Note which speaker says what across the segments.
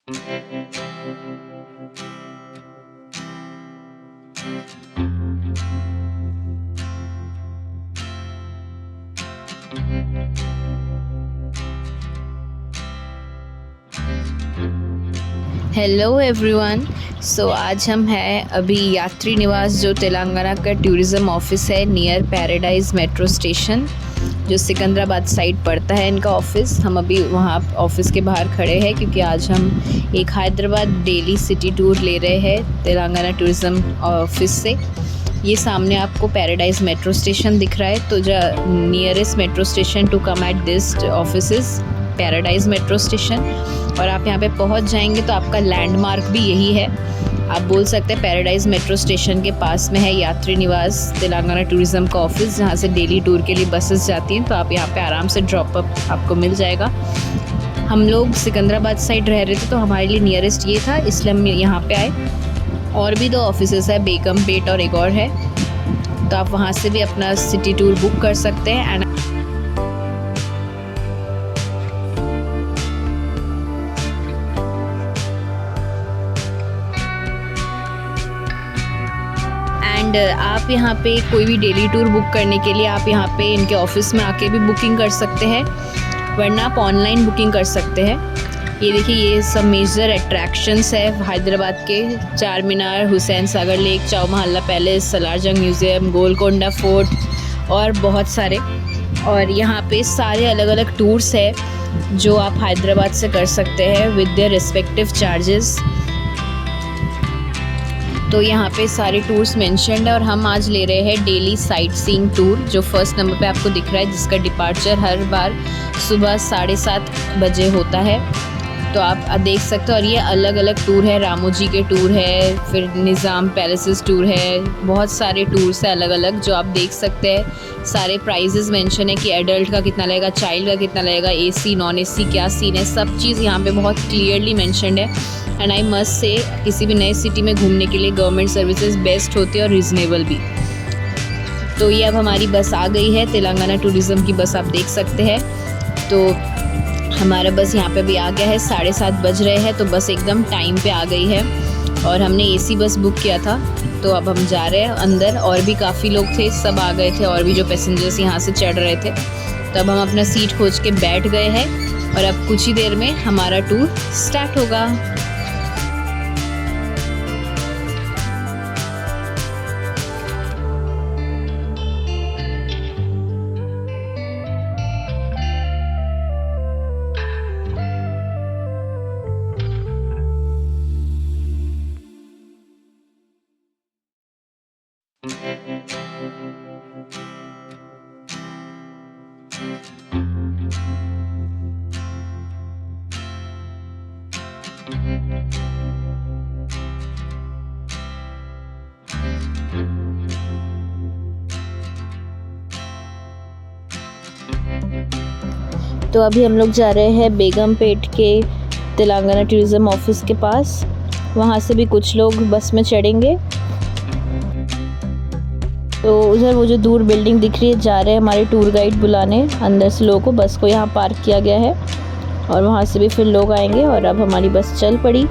Speaker 1: Hello everyone. सो आज हम हैं अभी यात्री निवास, जो तेलंगाना का टूरिज़्म ऑफिस है नियर पैराडाइज मेट्रो स्टेशन, जो सिकंदराबाद साइड पड़ता है इनका ऑफिस। हम अभी वहाँ ऑफिस के बाहर खड़े हैं क्योंकि आज हम एक हैदराबाद डेली सिटी टूर ले रहे हैं तेलंगाना टूरिज़्म ऑफिस से। ये सामने आपको पैराडाइज मेट्रो स्टेशन दिख रहा है, तो जो nearest metro station to come at this office is Paradise metro station. और आप यहाँ पे पहुँच जाएंगे तो आपका लैंडमार्क भी यही है। आप बोल सकते हैं पैराडाइज मेट्रो स्टेशन के पास में है यात्री निवास तेलंगाना टूरिज़्म का ऑफिस, जहाँ से डेली टूर के लिए बसेस जाती हैं। तो आप यहाँ पे आराम से ड्रॉप अप आपको मिल जाएगा। हम लोग सिकंदराबाद साइड रह रहे थे तो हमारे लिए नियरेस्ट ये था, इसलिए हम यहाँ पे आए। और भी 2 ऑफिसेस है, बेगमपेट और एक और है, तो आप वहाँ से भी अपना सिटी टूर बुक कर सकते हैं। एंड आप यहाँ पे कोई भी डेली टूर बुक करने के लिए आप यहाँ पे इनके ऑफिस में आके भी बुकिंग कर सकते हैं, वरना आप ऑनलाइन बुकिंग कर सकते हैं। ये देखिए, ये सब मेजर अट्रैक्शंस है हैदराबाद के: Char Minar, Hussain Sagar lake, Chowmahalla palace, Salarjung museum, Golconda fort और बहुत सारे। और यहाँ पे सारे अलग अलग टूर्स है जो आप हैदराबाद से कर सकते हैं विद देयर रिस्पेक्टिव चार्जेस। तो यहाँ पे सारे टूर्स मेंशन्ड है और हम आज ले रहे हैं डेली साइट सीइंग टूर, जो फर्स्ट नंबर पे आपको दिख रहा है, जिसका डिपार्चर हर बार सुबह 7:30 बजे होता है। तो आप देख सकते हो। और ये अलग अलग टूर है, रामोजी के टूर है, फिर निज़ाम पैलेसेस टूर है, बहुत सारे टूर्स है अलग अलग जो आप देख सकते हैं। सारे प्राइजेस मेंशन है कि एडल्ट का कितना लगेगा, चाइल्ड का कितना लगेगा, AC नॉन AC क्या सीन है, सब चीज़ यहाँ पे बहुत क्लियरली मेंशन्ड है। एंड आई मस्ट से किसी भी नए सिटी में घूमने के लिए गवर्नमेंट सर्विसेज बेस्ट होती है और रिजनेबल भी। तो ये अब हमारी बस आ गई है, तेलंगाना टूरिज़्म की बस आप देख सकते हैं। तो हमारा बस यहाँ पे भी आ गया है, 7:30 बज रहे हैं, तो बस एकदम टाइम पे आ गई है। और हमने AC बस बुक किया था, तो अब हम जा रहे हैं अंदर। और भी काफ़ी लोग थे, सब आ गए थे, और भी जो पैसेंजर्स यहाँ से चढ़ रहे थे। तो अब हम अपना सीट खोज के बैठ गए हैं और अब कुछ ही देर में हमारा टूर स्टार्ट होगा। तो अभी हम लोग जा रहे हैं बेगमपेट के तेलंगाना टूरिज़्म ऑफिस के पास। वहाँ से भी कुछ लोग बस में चढ़ेंगे। तो उधर वो जो दूर बिल्डिंग दिख रही है, जा रहे हैं हमारे टूर गाइड बुलाने अंदर से लोगों को। बस को यहाँ पार्क किया गया है और वहाँ से भी फिर लोग आएंगे। और अब हमारी बस चल पड़ी।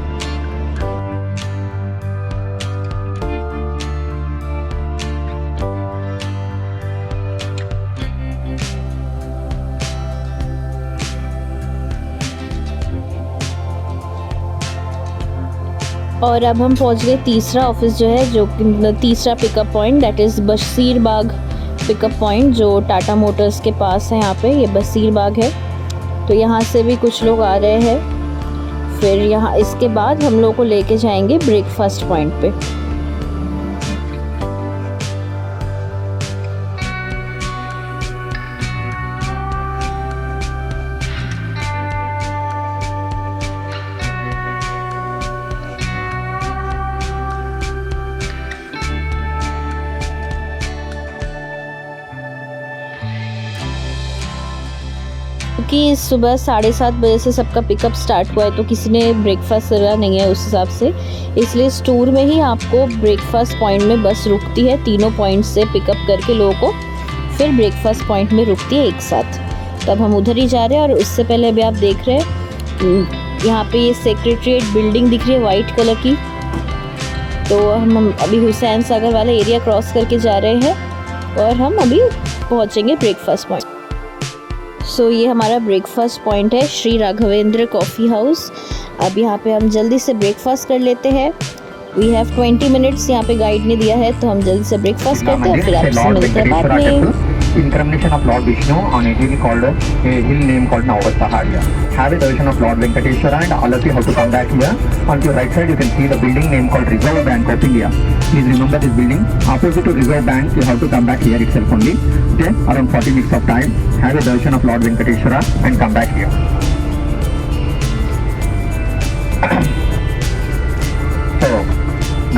Speaker 1: और अब हम पहुंच गए तीसरा ऑफिस जो है, जो तीसरा pickup point, that is Bashir Bagh pickup point, जो टाटा मोटर्स के पास है। यहाँ पे ये बशीर बाग है। तो यहाँ से भी कुछ लोग आ रहे हैं। फिर यहाँ इसके बाद हम लोग को लेके जाएंगे ब्रेकफास्ट पॉइंट पे। क्योंकि सुबह 7:30 बजे से सबका पिकअप स्टार्ट हुआ है, तो किसी ने ब्रेकफास्ट करा नहीं है उस हिसाब से। इसलिए इस टूर में ही आपको ब्रेकफास्ट पॉइंट में बस रुकती है, तीनों पॉइंट से पिकअप करके लोगों को फिर ब्रेकफास्ट पॉइंट में रुकती है एक साथ। तब हम उधर ही जा रहे हैं। और उससे पहले अभी आप देख रहे हैं यहाँ पे ये सेक्रेटरीट बिल्डिंग दिख रही है वाइट कलर की। तो हम अभी हुसैन सागर वाला एरिया क्रॉस करके जा रहे हैं और हम अभी पहुँचेंगे ब्रेकफास्ट पॉइंट। सो ये हमारा ब्रेकफास्ट पॉइंट है, श्री राघवेंद्र कॉफ़ी हाउस। अब यहाँ पे हम जल्दी से ब्रेकफास्ट कर लेते हैं। वी हैव 20 मिनट्स यहाँ पे गाइड ने दिया है, तो हम जल्दी से ब्रेकफास्ट करते हैं, फिर आपसे मिलते हैं बाद में।
Speaker 2: Incarnation of Lord Vishnu on a hill named called Navastahariya. Have a darshan of Lord Venkateshwara, and all of you have to come back here. On your right side you can see the building name called Reserve Bank of India. Please remember this building. Opposite to Reserve Bank, you have to come back here itself only. Okay, around 40 minutes of time. Have a darshan of Lord Venkateshwara and come back here. So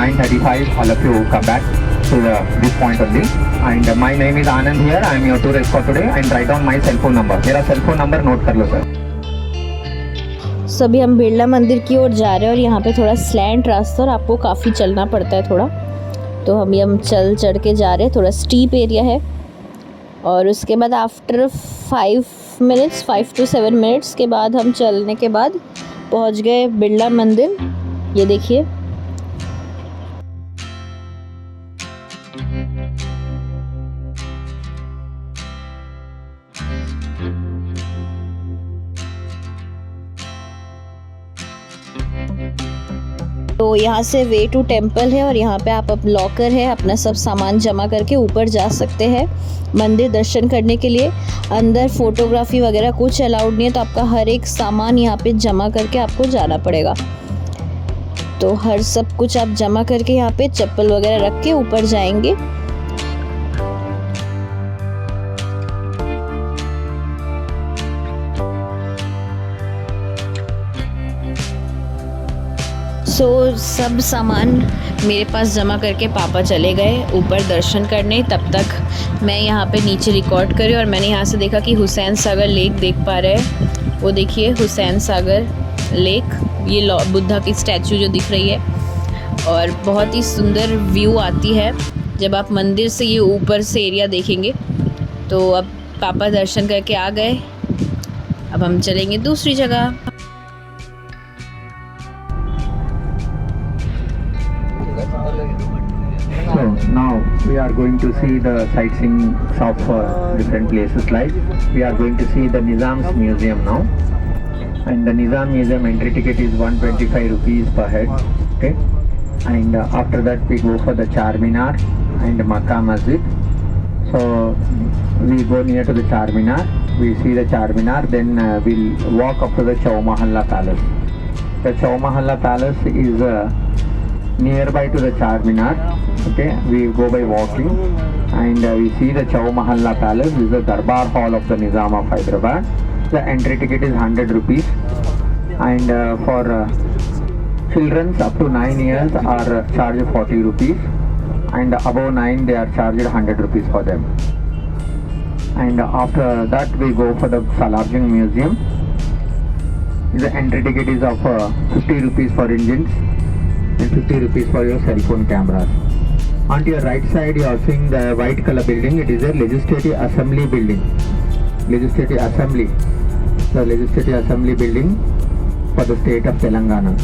Speaker 2: 9:35, all of you come back to this point only. And my name is Anand here. I am your tour escort today. And write down my cell phone number. मेरा cell phone number note कर लो sir.
Speaker 1: सभी हम बिरला मंदिर की ओर जा रहे हैं और यहाँ पे थोड़ा स्लैंट रास्ता और आपको काफ़ी चलना पड़ता है थोड़ा, तो हम चढ़ के जा रहे हैं। थोड़ा स्टीप एरिया है और उसके बाद आफ्टर 5 to 7 मिनट्स के बाद हम चलने के बाद पहुँच गए बिरला मंदिर। ये देखिए, तो यहाँ से वे टू टेम्पल है और यहाँ पे आप अब लॉकर है, अपना सब सामान जमा करके ऊपर जा सकते हैं मंदिर दर्शन करने के लिए। अंदर फोटोग्राफी वगैरह कुछ अलाउड नहीं है, तो आपका हर एक सामान यहाँ पे जमा करके आपको जाना पड़ेगा। तो हर सब कुछ आप जमा करके यहाँ पे चप्पल वगैरह रख के ऊपर जाएंगे। सब सामान मेरे पास जमा करके पापा चले गए ऊपर दर्शन करने। तब तक मैं यहाँ पे नीचे रिकॉर्ड करी और मैंने यहाँ से देखा कि हुसैन सागर लेक देख पा रहे हैं। वो देखिए हुसैन सागर लेक, ये बुद्धा की स्टैचू जो दिख रही है और बहुत ही सुंदर व्यू आती है जब आप मंदिर से ये ऊपर से एरिया देखेंगे। तो अब पापा दर्शन करके आ गए, अब हम चलेंगे दूसरी जगह।
Speaker 2: So now we are going to see the sightseeing of different places. Like we are going to see the Nizam's Museum now, and the Nizam Museum entry ticket is 125 rupees per head. Okay, and after that we go for the Charminar and Makkah Masjid. So we go near to the Charminar, we see the Charminar, then we'll walk up to the Chau Mahalla Palace. The Chau Mahalla Palace is nearby to the Charminar. Okay, we go by walking and we see the Chau Mahalla Palace. This is the Darbar Hall of the Nizam of Hyderabad. The entry ticket is 100 rupees, and for children up to 9 years are charged 40 rupees, and above 9 they are charged 100 rupees for them. And after that we go for the Salarjung Museum. The entry ticket is of 50 rupees for Indians and 50 rupees for your cell phone cameras. On your right side you are seeing the white color building. It is a Legislative Assembly building. Legislative Assembly. The Legislative Assembly building for the state of Telangana.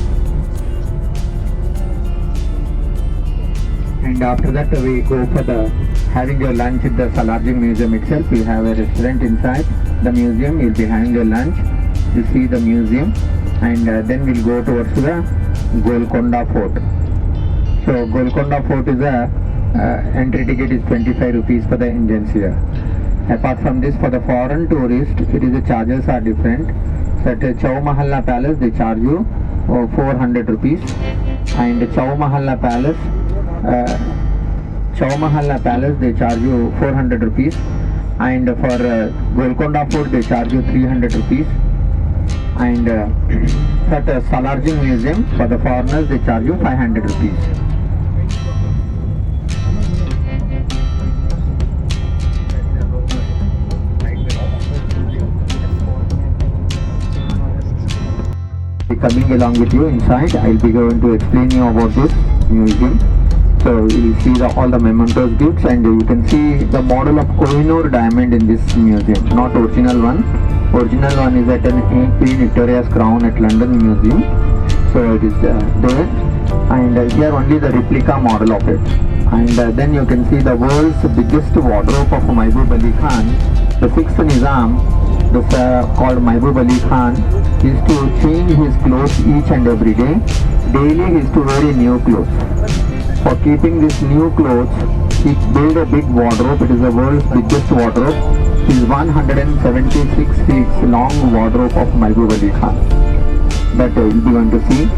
Speaker 2: And after that we go for the having your lunch at the Salarjung Museum itself. You have a restaurant inside the museum. You'll be having your lunch. You see the museum, and then we'll go towards the Golconda Fort. So Golconda Fort is a entry ticket is 25 rupees for the Indians here. Apart from this, for the foreign tourist, it is the charges are different. So at Chau Mahalla Palace they charge you 400 rupees, and Chau Mahalla Palace they charge you 400 rupees, and for Golconda Fort they charge you 300 rupees. And at Salarjung Museum for the foreigners they charge you 500 rupees. Coming along with you inside, I'll be going to explain you about this museum. So you will see all the mementos gifts, and you can see the model of Kohinoor diamond in this museum, not original one. Original one is at Queen Victoria's Crown at London Museum. So it is there, and here only the replica model of it. And then you can see the world's biggest wardrobe of Mahbub Ali Khan. The sixth Nizam, this called Mahbub Ali Khan, used to change his clothes each and every day. Daily he used to wear new clothes. For keeping these new clothes, he built a big wardrobe. It is the world's biggest wardrobe. It is 176 feet long wardrobe of Mahbub Ali Khan. That you will be going to see.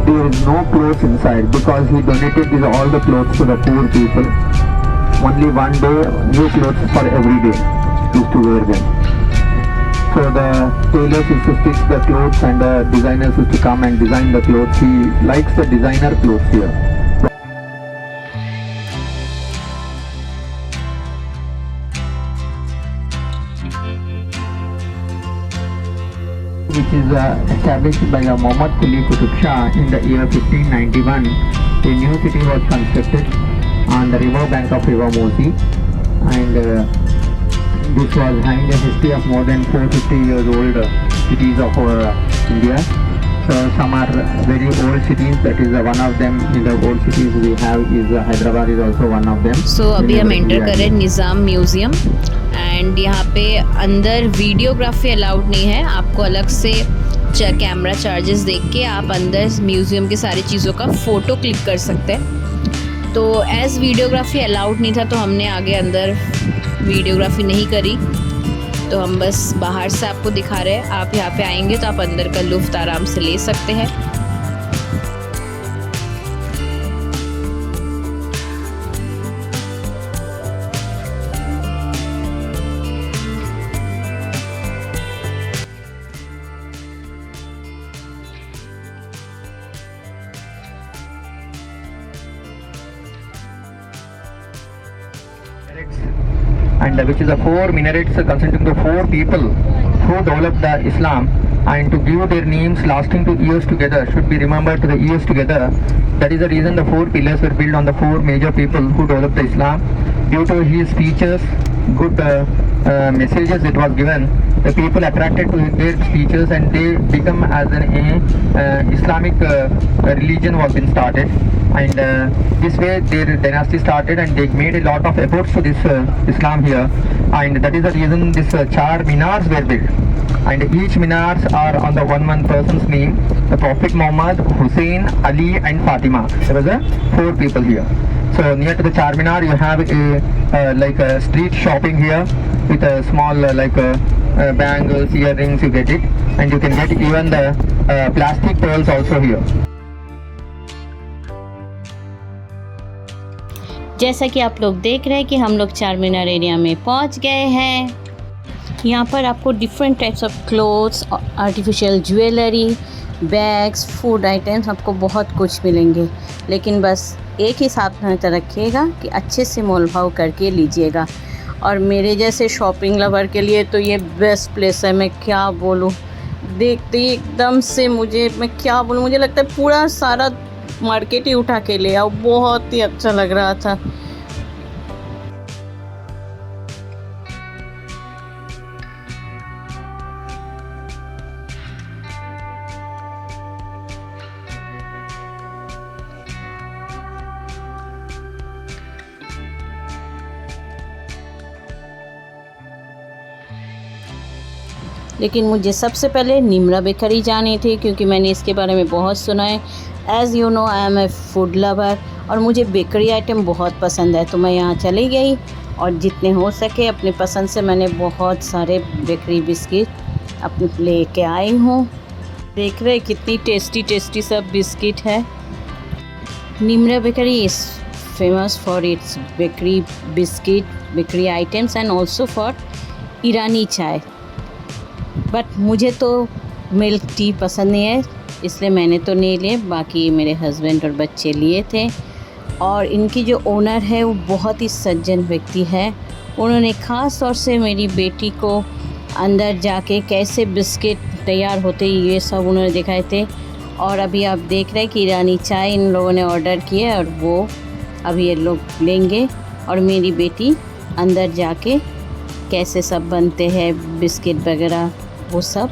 Speaker 2: There is no clothes inside because he donated all the clothes to the poor people. Only one day, new clothes for every day. Used to wear them. So the tailors used to stitch the clothes and the designers used to come and design the clothes. He likes the designer clothes here. Which is established by Muhammad Quli Qutub Shah in the year 1591. A new city was constructed on the river bank of River Mosi, and this was having a history of more than 450 years old cities of India. So some are very old cities. That is one of them. In the old cities we have is Hyderabad is also one of them.
Speaker 1: So अभी हम enter कर रहे हैं निज़ाम museum, and यहाँ पे अंदर videography allowed नहीं है. आपको अलग से कैमरा चार्जेस देख के आप अंदर म्यूज़ियम की सारी चीज़ों का फ़ोटो क्लिक कर सकते हैं. तो एज़ वीडियोग्राफी अलाउड नहीं था तो हमने आगे अंदर वीडियोग्राफी नहीं करी, तो हम बस बाहर से आपको दिखा रहे हैं. आप यहाँ पे आएंगे तो आप अंदर का लुत्फ़ आराम से ले सकते हैं.
Speaker 2: And which is the 4 minarets consisting of 4 people who developed the Islam, and to give their names lasting to years together should be remembered to the years together. That is the reason the 4 pillars were built on the 4 major people who developed the Islam. Due to his speeches, good messages it was given, the people attracted to their speeches and they become as an Islamic religion was been started. And this way their dynasty started, and they made a lot of efforts to this Islam here, and that is the reason this Char Minars were built, and each Minars are on the one person's name, the Prophet Muhammad, Hussein, Ali and Fatima. There was 4 people here. So near to the Char Minar you have a like a street shopping here with a small bangles, earrings, you get it, and you can get even the plastic pearls also here.
Speaker 3: जैसा कि आप लोग देख रहे हैं कि हम लोग चार मीनार एरिया में पहुंच गए हैं. यहाँ पर आपको different types of clothes, artificial jewellery, bags, food items, आपको बहुत कुछ मिलेंगे. लेकिन बस एक ही सावधानी रखिएगा कि अच्छे से मोल भाव करके लीजिएगा. और मेरे जैसे शॉपिंग लवर के लिए तो ये बेस्ट प्लेस है. मैं क्या बोलूँ, देखते ही एकदम से मैं क्या बोलूँ, मुझे लगता है पूरा सारा मार्केट ही उठा के ले आओ. बहुत ही अच्छा लग रहा था. लेकिन मुझे सबसे पहले निम्रा बेकरी जानी थी क्योंकि मैंने इसके बारे में बहुत सुना है. As you know I am a food lover और मुझे बेकरी आइटम बहुत पसंद है. तो मैं यहाँ चली गई और जितने हो सके अपनी पसंद से मैंने बहुत सारे बेकरी बिस्किट अपने ले के आई हूँ. देख रहे कितनी टेस्टी टेस्टी सब बिस्किट है. Nimrah bakery is famous for its bakery biscuit, bakery items and also for Irani chai. But मुझे तो मिल्क टी पसंद नहीं है, इसलिए मैंने तो नहीं लिए. बाकी मेरे हस्बैंड और बच्चे लिए थे. और इनकी जो ओनर है वो बहुत ही सज्जन व्यक्ति है. उन्होंने ख़ास तौर से मेरी बेटी को अंदर जाके कैसे बिस्किट तैयार होते ये सब उन्होंने दिखाए थे. और अभी आप देख रहे हैं कि ईरानी चाय इन लोगों ने ऑर्डर किया और वो अभी ये लोग लेंगे और मेरी बेटी अंदर जाके कैसे सब बनते हैं, बिस्किट वगैरह वो सब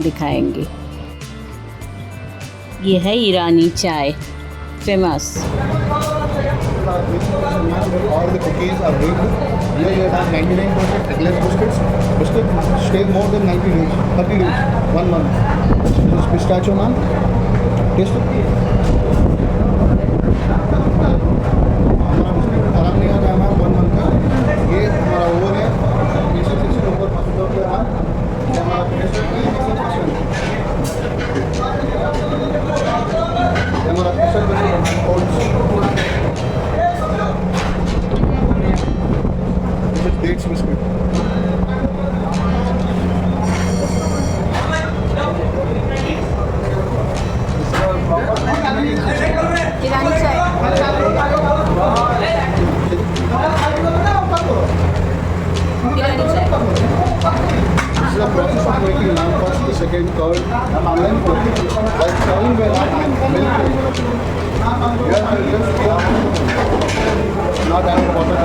Speaker 3: दिखाएंगे। ये है ईरानी चाय, famous.
Speaker 4: All the cookies are very good. Here you have 99% eggless biscuits. Biscuit stay more than 90 days, 30 days, 1 month. This is pistachio naan. Taste it. हमारा बिस्किट खराब नहीं आता हमारा 1 month का। ये हमारा ओवन है, नीचे से ऊपर पसंद होता है। ये हमारा टेस्ट है, ये हमारा special biscuit oats. Dates biscuit. This is a process of making naan first, the second, third, and then fourth. Like serving by milk. Here I just not adding water.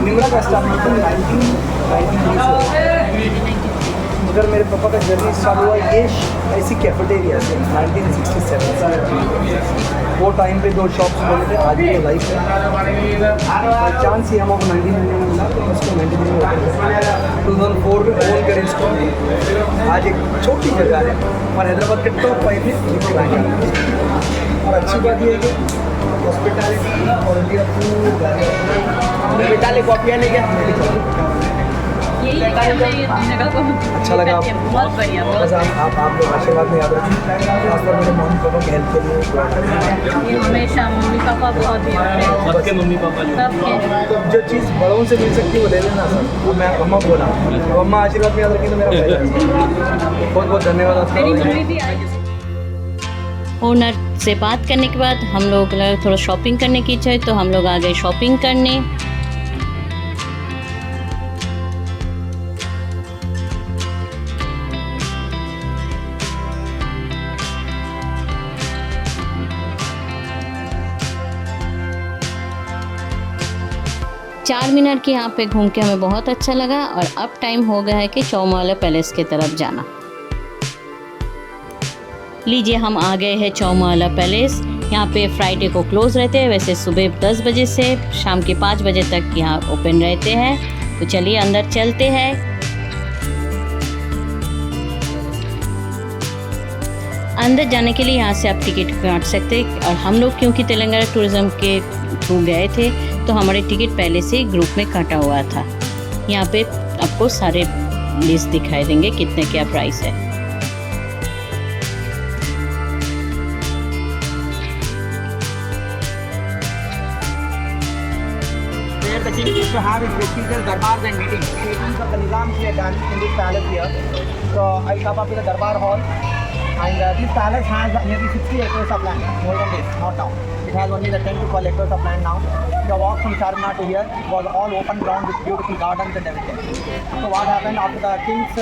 Speaker 5: Nimra का स्टार्ट 1993 उधर मेरे पापा का journey start हुआ ये ऐसी cafeteria से 1967 से। वो टाइम पे 2 शॉप्स बने थे, आज भी लाइफ है। चांस ही हम 1999 में मिला तो उसको 93 में 2004 में ओन करें इसको। आज एक छोटी जगह है और हैदराबाद के टॉप 5 में और अच्छी बात ये है कि हॉस्पिटैलिटी और इंडिया फूड बेटाले कॉफी आने क्या अच्छा लगा।
Speaker 1: बहुत बढ़िया,
Speaker 5: बस आप लोग आशीर्वाद में याद रखें, खासकर मेरे मम्मी पापा की हेल्प के लिए
Speaker 1: हमेशा मम्मी पापा बहुत
Speaker 5: सबके मम्मी पापा जो चीज़ बड़ों से मिल सकती है वो ले लेना सर। वो मैं अम्मा बोला, अम्मा आशीर्वाद में याद रखें तो मेरा बहुत बहुत धन्यवाद आपका।
Speaker 3: ओनर से बात करने के बाद हम लोग थोड़ा शॉपिंग करने की इच्छा है तो हम लोग आ गए शॉपिंग करने। चार मीनार के यहाँ पे घूम के हमें बहुत अच्छा लगा और अब टाइम हो गया है कि चौमाला पैलेस की तरफ जाना। लीजिए हम आ गए हैं चौमाला पैलेस। यहाँ पे फ्राइडे को क्लोज़ रहते हैं, वैसे सुबह 10 बजे से शाम के 5 बजे तक यहाँ ओपन रहते हैं। तो चलिए अंदर चलते हैं। अंदर जाने के लिए यहाँ से आप टिकट काट सकते हैं और हम लोग क्योंकि तेलंगाना टूरिज़्म के थ्रू गए थे तो हमारे टिकट पहले से ग्रुप में काटा हुआ था। यहाँ पे आपको सारे लिस्ट दिखाई देंगे कितने क्या प्राइस है।
Speaker 5: The king used to have his prestigious darbars and meetings. Meetings of the Nizam he had done in this palace here. So I'll come up with the Darbar Hall. And this palace has nearly 60 acres of land, olden days, not now. It has only the 10 to 12 acres of land now. The walk from Charminar to here was all open ground with beautiful gardens and everything. So what happened after the kings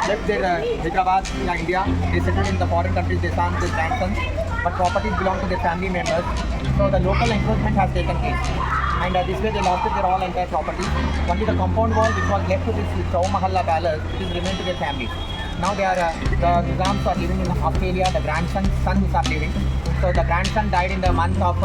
Speaker 5: left their Hyderabad, India, they settled in the foreign countries, their sons, their grandsons, but properties belong to their family members. So the local encroachment has taken place. And this way they lost their all entire property. Only the compound wall which was left to this Chau Mahalla palace, it is remained to their families. Now they are the Nizams are living in Australia. The grandsons are living. So the grandson died in the month of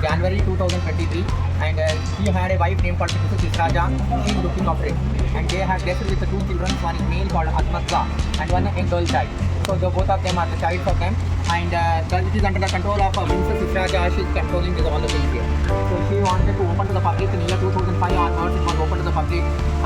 Speaker 5: January 2023, and he had a wife named called Mrs. Israja. She is looking after him, and they have left with the 2 children. One is male called Asmatza, and one a girl child. So both of them are the child of them, and it is under the control of Mrs. Israja. She is controlling all the things here. So she wanted to open to the public in year 2005 onwards. It was open to the public,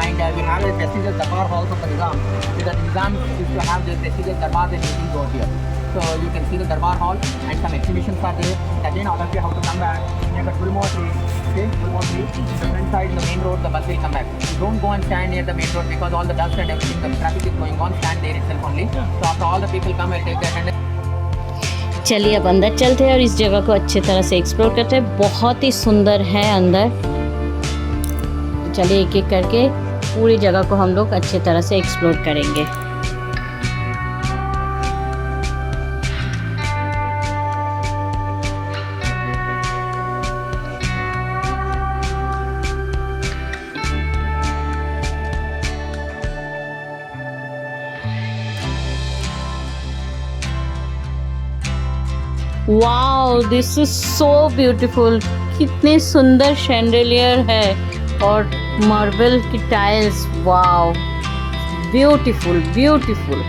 Speaker 5: and we have a prestigious Darbar halls of the Nizam. The Nizam used to have their prestigious Darbars and meetings over here. So you can see the Darbar hall and some exhibitions are there. And again, all of you have to come back near the Gulmo tree. Okay, Gulmo tree. The front side, the main road, the bus will come back. Don't go and stand near the main road because all the dust and everything, the traffic is going on. Stand there itself only. So after all the people come, I'll take the attendance.
Speaker 3: चलिए अब अंदर चलते हैं और इस जगह को अच्छे तरह से एक्सप्लोर करते हैं। बहुत ही सुंदर है अंदर। चलिए एक एक करके पूरी जगह को हम लोग अच्छे तरह से एक्सप्लोर करेंगे। Wow, this is so beautiful. कितने सुंदर शैंडलियर है और मार्बल की टाइल्स। Wow, beautiful beautiful.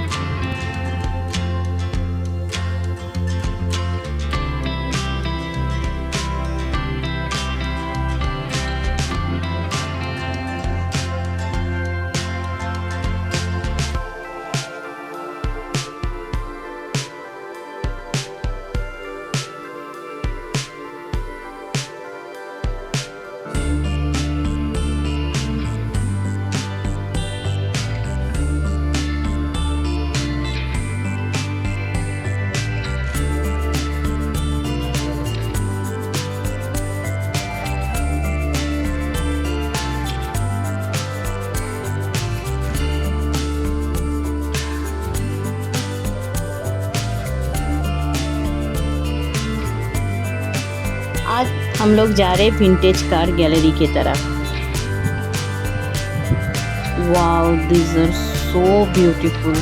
Speaker 3: आज हम लोग जा रहे हैं विंटेज कार गैलरी की तरफ। Wow, these are so beautiful.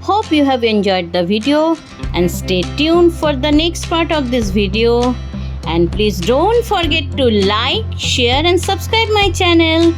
Speaker 3: Hope you have enjoyed the video and stay tuned for the next part of this video, and please don't forget to like, share and subscribe my channel.